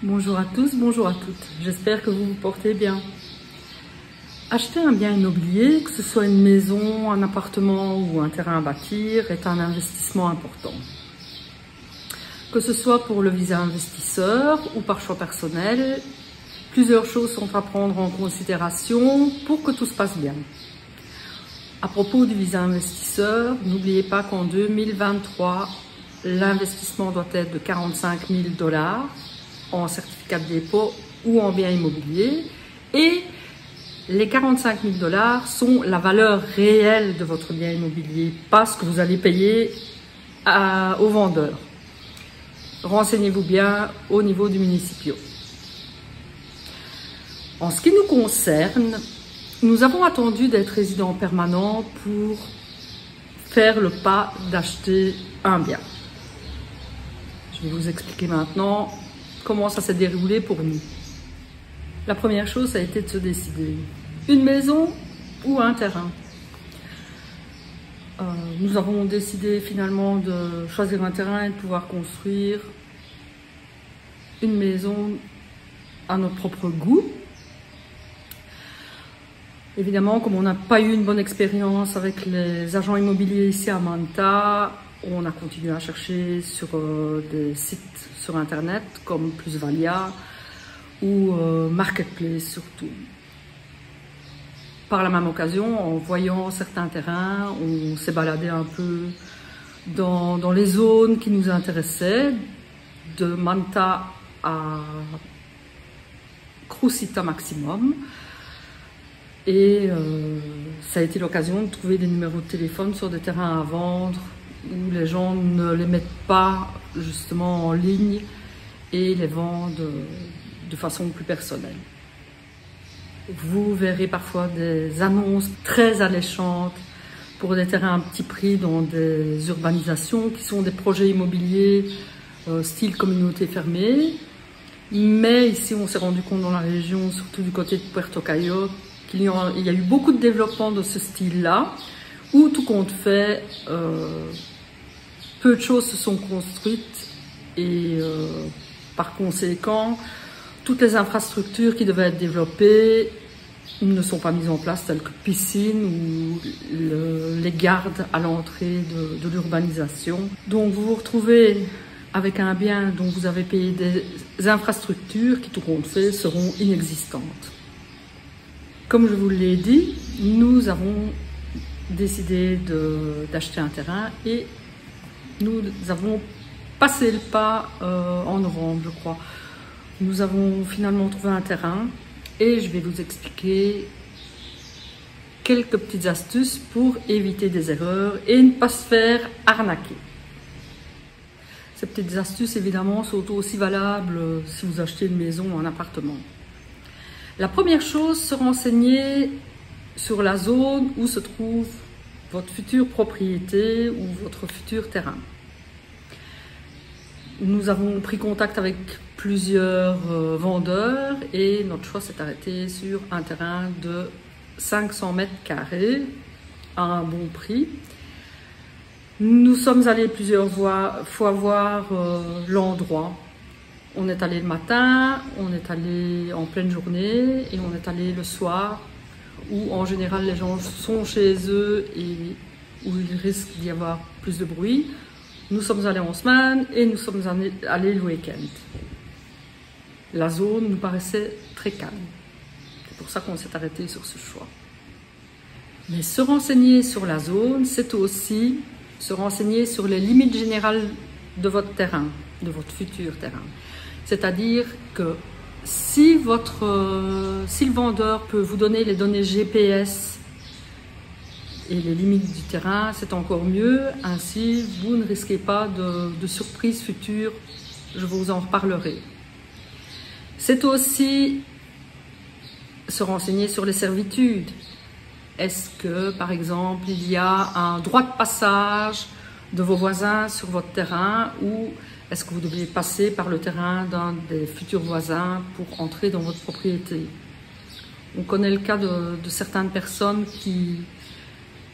Bonjour à tous, bonjour à toutes. J'espère que vous vous portez bien. Acheter un bien immobilier, que ce soit une maison, un appartement ou un terrain à bâtir, est un investissement important. Que ce soit pour le visa investisseur ou par choix personnel, plusieurs choses sont à prendre en considération pour que tout se passe bien. À propos du visa investisseur, n'oubliez pas qu'en 2023, l'investissement doit être de 45 000 $ en certificat de dépôt ou en bien immobilier, et les 45 000 $ sont la valeur réelle de votre bien immobilier, pas ce que vous allez payer au vendeur. Renseignez-vous bien au niveau du municipio. En ce qui nous concerne, nous avons attendu d'être résidents permanents pour faire le pas d'acheter un bien. Je vais vous expliquer maintenant comment ça s'est déroulé pour nous. La première chose, ça a été de se décider. Une maison ou un terrain. Nous avons décidé finalement de choisir un terrain et de pouvoir construire une maison à notre propre goût. Évidemment, comme on n'a pas eu une bonne expérience avec les agents immobiliers ici à Manta, on a continué à chercher sur des sites sur Internet comme Plusvalia ou Marketplace surtout. Par la même occasion, en voyant certains terrains, on s'est baladé un peu dans les zones qui nous intéressaient, de Manta à Crucita maximum. Et ça a été l'occasion de trouver des numéros de téléphone sur des terrains à vendre où les gens ne les mettent pas justement en ligne et les vendent de façon plus personnelle. Vous verrez parfois des annonces très alléchantes pour des terrains à petit prix dans des urbanisations qui sont des projets immobiliers style communauté fermée. Mais ici, on s'est rendu compte dans la région, surtout du côté de Puerto Cayo, qu'il y a eu beaucoup de développement de ce style-là, où tout compte fait, peu de choses se sont construites et par conséquent, toutes les infrastructures qui devaient être développées ne sont pas mises en place, telles que piscines ou les gardes à l'entrée de l'urbanisation. Donc vous vous retrouvez avec un bien dont vous avez payé des infrastructures qui, tout compte fait, seront inexistantes. Comme je vous l'ai dit, nous avons décidé d'acheter un terrain et nous avons passé le pas en novembre, je crois. Nous avons finalement trouvé un terrain et je vais vous expliquer quelques petites astuces pour éviter des erreurs et ne pas se faire arnaquer. Ces petites astuces, évidemment, sont aussi valables si vous achetez une maison ou un appartement. La première chose, se renseigner sur la zone où se trouve votre future propriété ou votre futur terrain. Nous avons pris contact avec plusieurs vendeurs et notre choix s'est arrêté sur un terrain de 500 m² à un bon prix. Nous sommes allés plusieurs fois voir l'endroit. On est allé le matin, on est allé en pleine journée et on est allé le soir, où en général les gens sont chez eux et où il risque d'y avoir plus de bruit. Nous sommes allés en semaine et nous sommes allés le week-end. La zone nous paraissait très calme. C'est pour ça qu'on s'est arrêté sur ce choix. Mais se renseigner sur la zone, c'est aussi se renseigner sur les limites générales de votre terrain, de votre futur terrain. C'est-à-dire que si le vendeur peut vous donner les données GPS et les limites du terrain, c'est encore mieux. Ainsi, vous ne risquez pas de surprises futures. Je vous en reparlerai. C'est aussi se renseigner sur les servitudes. Est-ce que, par exemple, il y a un droit de passage de vos voisins sur votre terrain ou est-ce que vous devez passer par le terrain d'un des futurs voisins pour entrer dans votre propriété? On connaît le cas de certaines personnes qui,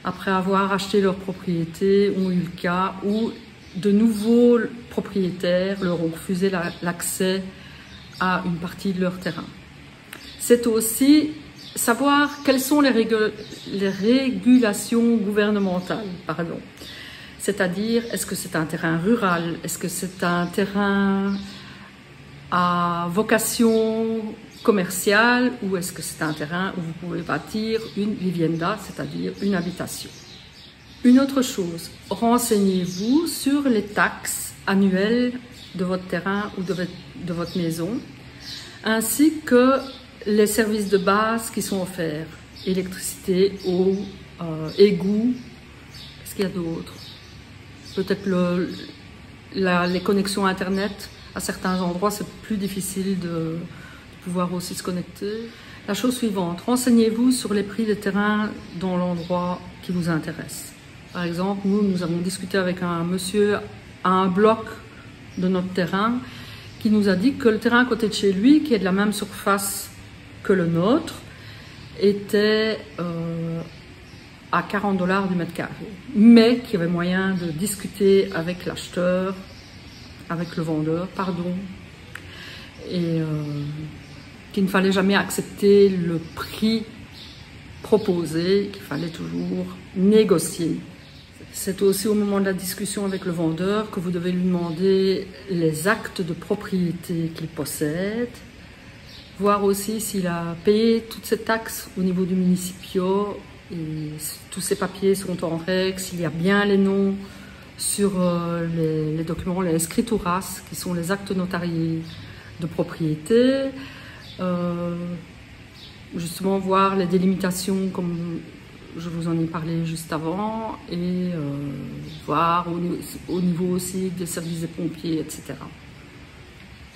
après avoir acheté leur propriété, ont eu le cas où de nouveaux propriétaires leur ont refusé l'accès à une partie de leur terrain. C'est aussi savoir quelles sont les régulations gouvernementales, pardon. C'est-à-dire, est-ce que c'est un terrain rural? Est-ce que c'est un terrain à vocation commerciale? Ou est-ce que c'est un terrain où vous pouvez bâtir une vivienda, c'est-à-dire une habitation? Une autre chose, renseignez-vous sur les taxes annuelles de votre terrain ou de votre maison, ainsi que les services de base qui sont offerts. Électricité, eau, égout, qu'est-ce qu'il y a d'autre? Peut-être les connexions Internet, à certains endroits, c'est plus difficile de pouvoir aussi se connecter. La chose suivante, renseignez-vous sur les prix des terrains dans l'endroit qui vous intéresse. Par exemple, nous avons discuté avec un monsieur à un bloc de notre terrain qui nous a dit que le terrain à côté de chez lui, qui est de la même surface que le nôtre, était à 40 $, du mètre carré, mais qu'il y avait moyen de discuter avec l'acheteur, avec le vendeur, pardon, et qu'il ne fallait jamais accepter le prix proposé, qu'il fallait toujours négocier. C'est aussi au moment de la discussion avec le vendeur que vous devez lui demander les actes de propriété qu'il possède, voir aussi s'il a payé toutes ces taxes au niveau du municipio, et tous ces papiers sont en règle, s'il y a bien les noms sur les documents, les escrituras, qui sont les actes notariés de propriété, justement voir les délimitations comme je vous en ai parlé juste avant, et voir au niveau aussi des services des pompiers, etc.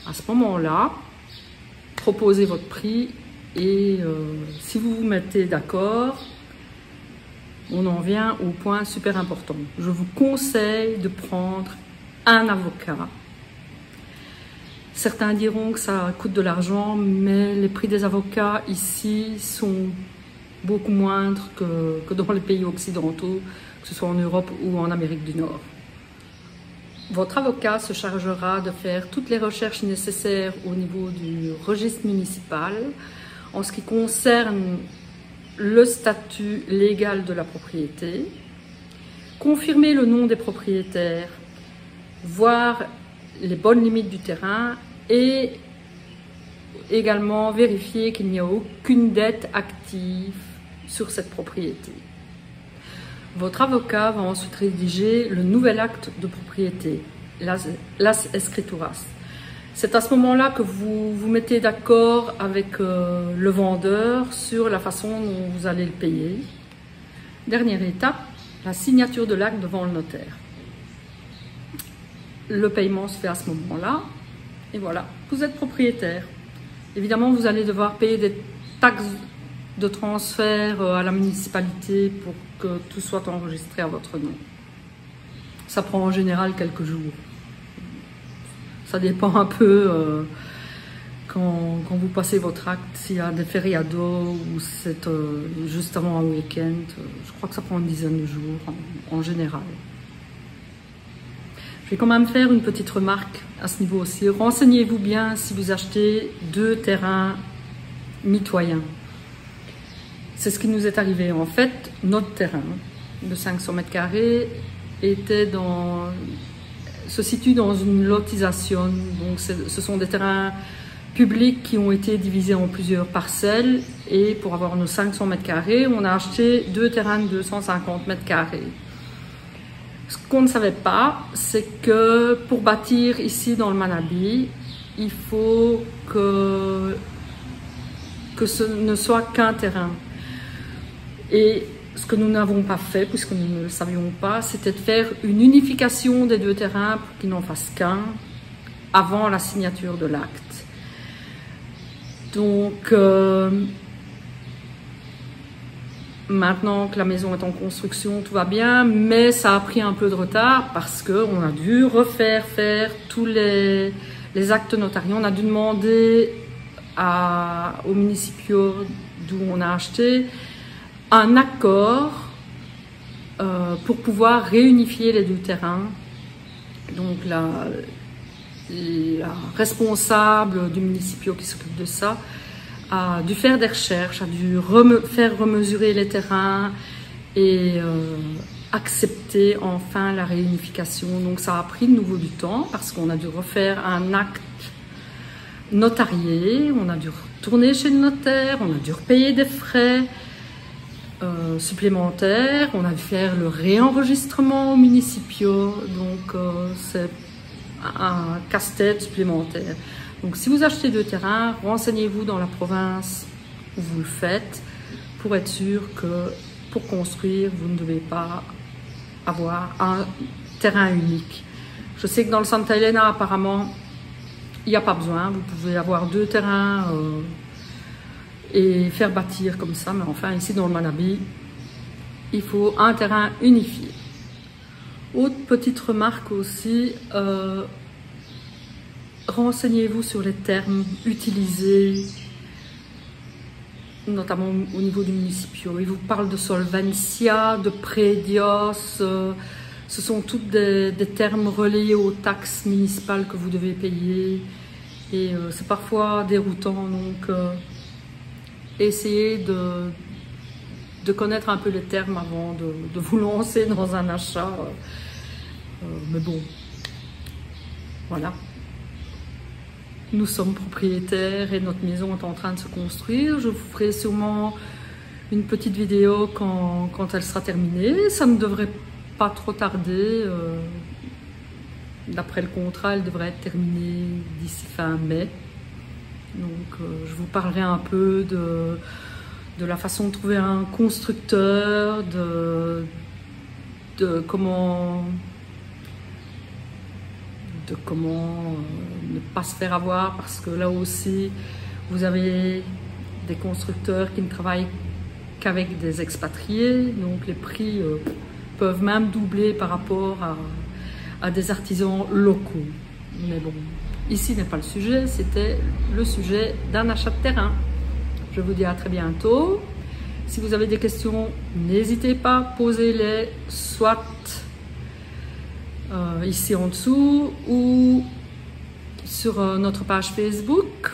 À ce moment-là, proposez votre prix, et si vous vous mettez d'accord, on en vient au point super important. Je vous conseille de prendre un avocat. Certains diront que ça coûte de l'argent, mais les prix des avocats ici sont beaucoup moindres que dans les pays occidentaux, que ce soit en Europe ou en Amérique du Nord. Votre avocat se chargera de faire toutes les recherches nécessaires au niveau du registre municipal en ce qui concerne le statut légal de la propriété, confirmer le nom des propriétaires, voir les bonnes limites du terrain et également vérifier qu'il n'y a aucune dette active sur cette propriété. Votre avocat va ensuite rédiger le nouvel acte de propriété, las escrituras. C'est à ce moment-là que vous vous mettez d'accord avec le vendeur sur la façon dont vous allez le payer. Dernière étape, la signature de l'acte devant le notaire. Le paiement se fait à ce moment-là, et voilà, vous êtes propriétaire. Évidemment, vous allez devoir payer des taxes de transfert à la municipalité pour que tout soit enregistré à votre nom. Ça prend en général quelques jours. Ça dépend un peu quand vous passez votre acte, s'il y a des feriados ou c'est juste avant un week-end. Je crois que ça prend une dizaine de jours en général. Je vais quand même faire une petite remarque à ce niveau aussi. Renseignez-vous bien si vous achetez 2 terrains mitoyens. C'est ce qui nous est arrivé. En fait, notre terrain de 500 mètres carrés se situe dans une lotisation. Donc, ce sont des terrains publics qui ont été divisés en plusieurs parcelles. Et pour avoir nos 500 mètres carrés, on a acheté 2 terrains de 250 mètres carrés. Ce qu'on ne savait pas, c'est que pour bâtir ici dans le Manabi, il faut que ce ne soit qu'un terrain. Et ce que nous n'avons pas fait, puisque nous ne le savions pas, c'était de faire une unification des 2 terrains pour qu'ils n'en fassent qu'un avant la signature de l'acte. Donc, maintenant que la maison est en construction, tout va bien, mais ça a pris un peu de retard parce qu'on a dû refaire faire tous les actes notariés. On a dû demander aux municipaux d'où on a acheté un accord pour pouvoir réunifier les 2 terrains. Donc la responsable du municipio qui s'occupe de ça a dû faire des recherches, a dû faire remesurer les terrains et accepter enfin la réunification. Donc ça a pris de nouveau du temps parce qu'on a dû refaire un acte notarié, on a dû retourner chez le notaire, on a dû repayer des frais supplémentaires, on a dû faire le réenregistrement au municipio, donc c'est un casse-tête supplémentaire. Donc si vous achetez de terrain, renseignez-vous dans la province où vous le faites pour être sûr que pour construire, vous ne devez pas avoir un terrain unique. Je sais que dans le Santa Elena, apparemment, il n'y a pas besoin. Vous pouvez avoir 2 terrains et faire bâtir comme ça. Mais enfin, ici dans le Manabi, il faut un terrain unifié. Autre petite remarque aussi, renseignez-vous sur les termes utilisés, notamment au niveau du municipio. Il vous parle de solvencia, de predios, ce sont tous des termes reliés aux taxes municipales que vous devez payer et c'est parfois déroutant, donc essayez de connaître un peu les termes avant de vous lancer dans un achat, mais bon, voilà. Nous sommes propriétaires et notre maison est en train de se construire. Je vous ferai sûrement une petite vidéo quand elle sera terminée. Ça ne devrait pas trop tarder. D'après le contrat, elle devrait être terminée d'ici fin mai. Donc je vous parlerai un peu de la façon de trouver un constructeur, de comment ne pas se faire avoir, parce que là aussi vous avez des constructeurs qui ne travaillent qu'avec des expatriés, donc les prix peuvent même doubler par rapport à des artisans locaux. Mais bon, ici n'est pas le sujet, c'était le sujet d'un achat de terrain. Je vous dis à très bientôt. Si vous avez des questions, n'hésitez pas, posez-les soit ici en dessous ou sur notre page Facebook.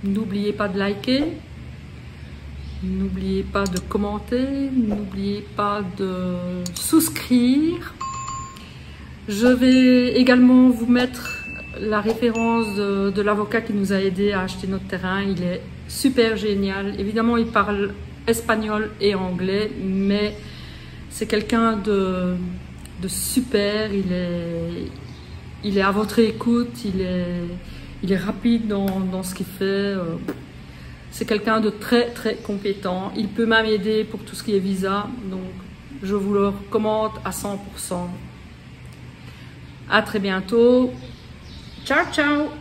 N'oubliez pas de liker, n'oubliez pas de commenter, n'oubliez pas de souscrire. Je vais également vous mettre la référence de l'avocat qui nous a aidé à acheter notre terrain. Il est super génial. Évidemment, il parle espagnol et anglais, mais c'est quelqu'un de super. Il est à votre écoute, il est rapide dans ce qu'il fait. C'est quelqu'un de très très compétent. Il peut même aider pour tout ce qui est visa, donc je vous le recommande à 100%. À très bientôt. Ciao ciao.